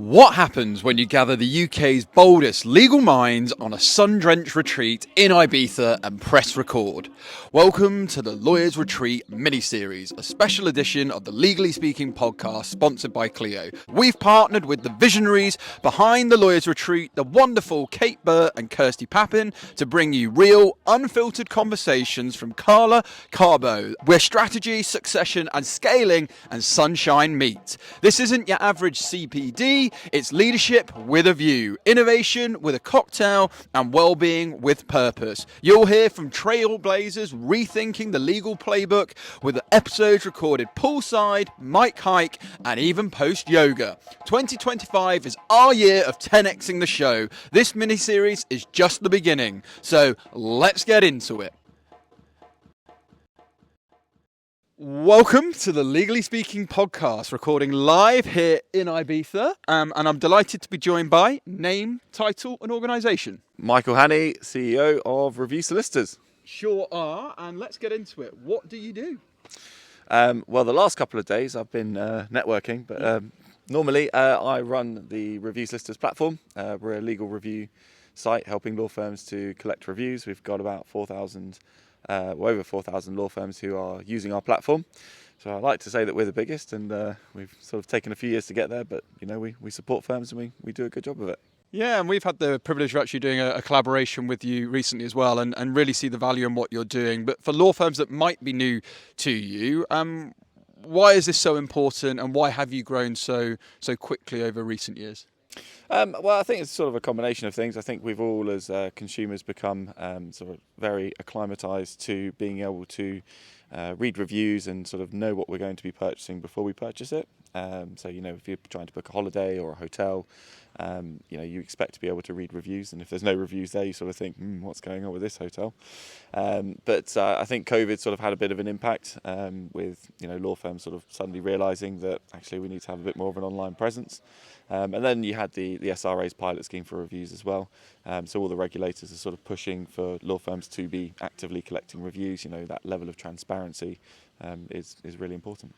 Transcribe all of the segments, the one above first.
What happens when you gather the UK's boldest legal minds on a sun-drenched retreat in Ibiza and press record? Welcome to the Lawyers Retreat miniseries, a special edition of the Legally Speaking podcast sponsored by Clio. We've partnered with the visionaries behind the Lawyers Retreat, the wonderful Burt and Kirsty Pappin, to bring you real, unfiltered conversations from Cala Carbo, where strategy, succession and scaling and sunshine meet. This isn't your average CPD. It's leadership with a view, innovation with a cocktail, and well-being with purpose. You'll hear from trailblazers rethinking the legal playbook with episodes recorded poolside, mic hike, and even post-yoga. 2025 is our year of 10xing the show. This mini-series is just the beginning, so let's get into it. Welcome to the Legally Speaking podcast, recording live here in Ibiza, and I'm delighted to be joined by name, title and organisation. Michael Hanney, CEO of ReviewSolicitors. Sure are, and let's get into it. What do you do? Well, the last couple of days I've been networking, but normally I run the ReviewSolicitors platform. We're a legal review site helping law firms to collect reviews. We've got about over 4,000 law firms who are using our platform. So I like to say that we're the biggest, and we've sort of taken a few years to get there, but you know, we support firms and we do a good job of it. Yeah, and we've had the privilege of actually doing a collaboration with you recently as well, and really see the value in what you're doing. But for law firms that might be new to you, why is this so important, and why have you grown so quickly over recent years? Well, I think it's sort of a combination of things. I think we've all, as consumers, become sort of very acclimatised to being able to read reviews and sort of know what we're going to be purchasing before we purchase it. So, you know, if you're trying to book a holiday or a hotel, you know, you expect to be able to read reviews. And if there's no reviews there, you sort of think, what's going on with this hotel? But I think COVID sort of had a bit of an impact with, you know, law firms sort of suddenly realising that actually we need to have a bit more of an online presence. And then you had the SRA's pilot scheme for reviews as well. So all the regulators are sort of pushing for law firms to be actively collecting reviews. You know, that level of transparency is really important.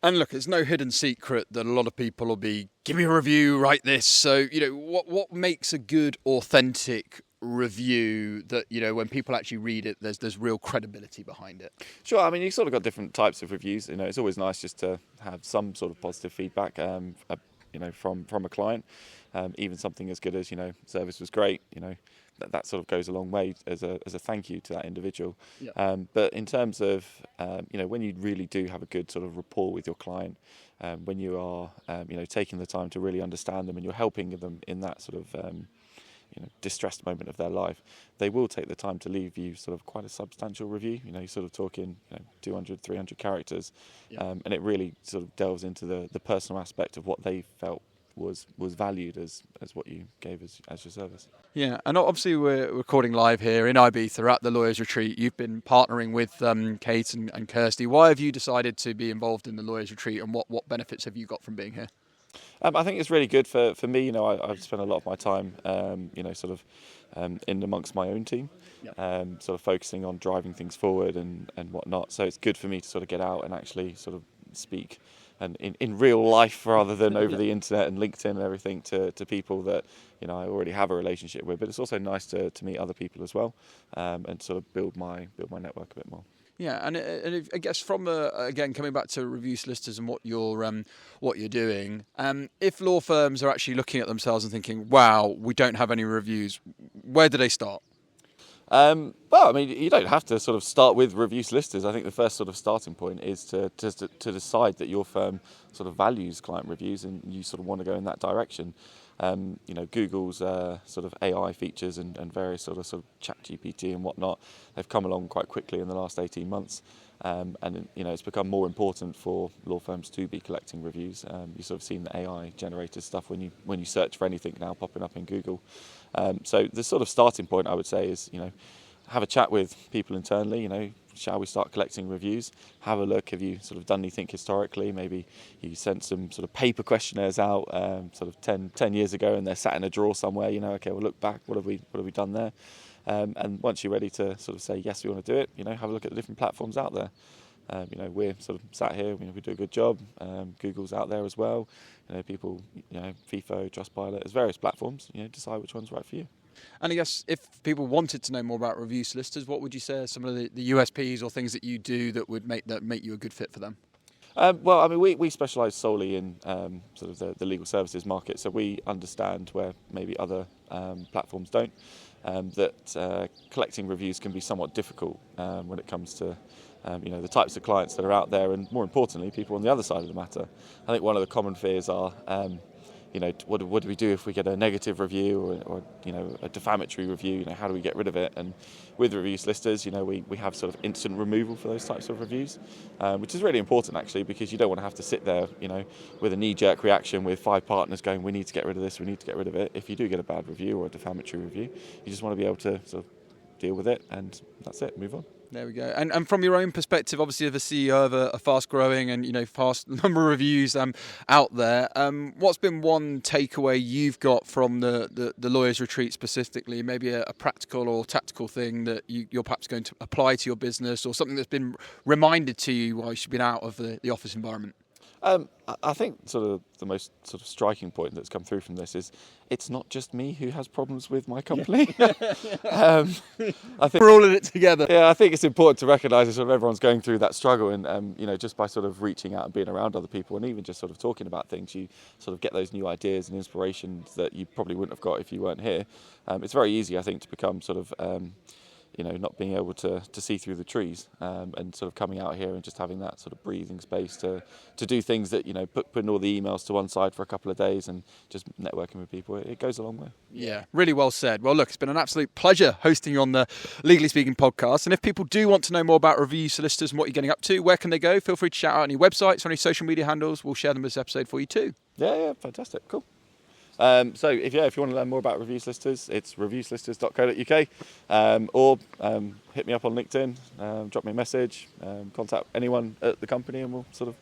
And look, it's no hidden secret that a lot of people will be, give me a review, write this. So, you know, what makes a good, authentic review that, you know, when people actually read it, there's real credibility behind it? Sure, I mean, you've sort of got different types of reviews. You know, it's always nice just to have some sort of positive feedback, you know, from a client. Even something as good as, you know, service was great, you know, that sort of goes a long way as a thank you to that individual. Yeah. But in terms of, you know, when you really do have a good sort of rapport with your client, when you are, you know, taking the time to really understand them and you're helping them in that sort of, you know, distressed moment of their life, they will take the time to leave you sort of quite a substantial review. You know, you're sort of talking, you know, 200, 300 characters, yeah. And it really sort of delves into the personal aspect of what they felt was valued as what you gave as your service. Yeah, and obviously we're recording live here in Ibiza at the Lawyers Retreat. You've been partnering with Kate and Kirsty. Why have you decided to be involved in the Lawyers Retreat, and what benefits have you got from being here? I think it's really good for me. You know, I've spent a lot of my time, you know, sort of in amongst my own team, yep. Sort of focusing on driving things forward and whatnot. So it's good for me to sort of get out and actually sort of speak and in real life rather than over the internet and LinkedIn and everything to people that, you know, I already have a relationship with. But it's also nice to meet other people as well, and sort of build my network a bit more. Yeah, and I guess from again coming back to ReviewSolicitors and what you're doing, if law firms are actually looking at themselves and thinking, "Wow, we don't have any reviews," where do they start? Well, I mean, you don't have to sort of start with ReviewSolicitors. I think the first sort of starting point is to decide that your firm sort of values client reviews and you sort of want to go in that direction. You know, Google's sort of AI features and various sort of ChatGPT and whatnot, they've come along quite quickly in the last 18 months. And, you know, it's become more important for law firms to be collecting reviews. You've sort of seen the AI generated stuff when you search for anything now popping up in Google. So the sort of starting point, I would say, is, you know, have a chat with people internally. You know, shall we start collecting reviews? Have a look. Have you sort of done anything historically? Maybe you sent some sort of paper questionnaires out sort of 10 years ago, and they're sat in a drawer somewhere. You know, okay, we'll look back. What have we done there? And once you're ready to sort of say yes, we want to do it, you know, have a look at the different platforms out there. we're sort of sat here, we do a good job. Google's out there as well. People, FIFO, Trustpilot, there's various platforms. Decide which one's right for you. And I guess if people wanted to know more about Review Solicitors, what would you say are some of the USPs or things that you do that would make you a good fit for them? We specialise solely in sort of the legal services market, so we understand where maybe other platforms don't. That collecting reviews can be somewhat difficult when it comes to the types of clients that are out there, and more importantly, people on the other side of the matter. I think one of the common fears are, what do we do if we get a negative review or a defamatory review? How do we get rid of it? And with Review Solicitors, we have sort of instant removal for those types of reviews, which is really important actually, because you don't want to have to sit there, with a knee-jerk reaction with 5 partners going, we need to get rid of this, we need to get rid of it. If you do get a bad review or a defamatory review, you just want to be able to sort of deal with it, and that's it, move on. There we go. And from your own perspective, obviously, of a CEO of a fast-growing and fast number of reviews out there, what's been one takeaway you've got from the Lawyers Retreat specifically? Maybe a practical or tactical thing that you're perhaps going to apply to your business, or something that's been reminded to you while you've been out of the office environment? I think sort of the most sort of striking point that's come through from this is it's not just me who has problems with my company. I think we're all in it together. Yeah, I think it's important to recognise that sort of everyone's going through that struggle, and just by sort of reaching out and being around other people, and even just sort of talking about things, you sort of get those new ideas and inspirations that you probably wouldn't have got if you weren't here. It's very easy, I think, to become sort of not being able to see through the trees, and sort of coming out here and just having that sort of breathing space to do things that, putting all the emails to one side for a couple of days and just networking with people, it goes a long way. Yeah, really well said. Well, look, it's been an absolute pleasure hosting you on the Legally Speaking podcast. And if people do want to know more about Review Solicitors and what you're getting up to, where can they go? Feel free to shout out any websites or any social media handles. We'll share them as this episode for you too. Yeah, fantastic, cool. So if you want to learn more about Review Solicitors, it's reviewsolicitors.co.uk, or hit me up on LinkedIn, drop me a message, contact anyone at the company, and we'll sort of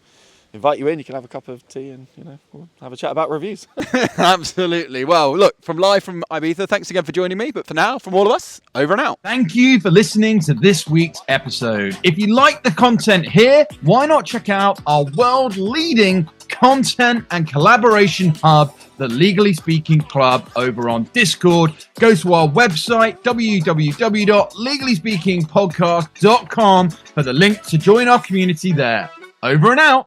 invite you in. You can have a cup of tea and we'll have a chat about reviews. Absolutely. Well, look, live from Ibiza, thanks again for joining me. But for now, from all of us, over and out. Thank you for listening to this week's episode. If you like the content here, why not check out our world-leading content and collaboration hub, the Legally Speaking Club, over on Discord. Go to our website, www.legallyspeakingpodcast.com, for the link to join our community there. Over and out.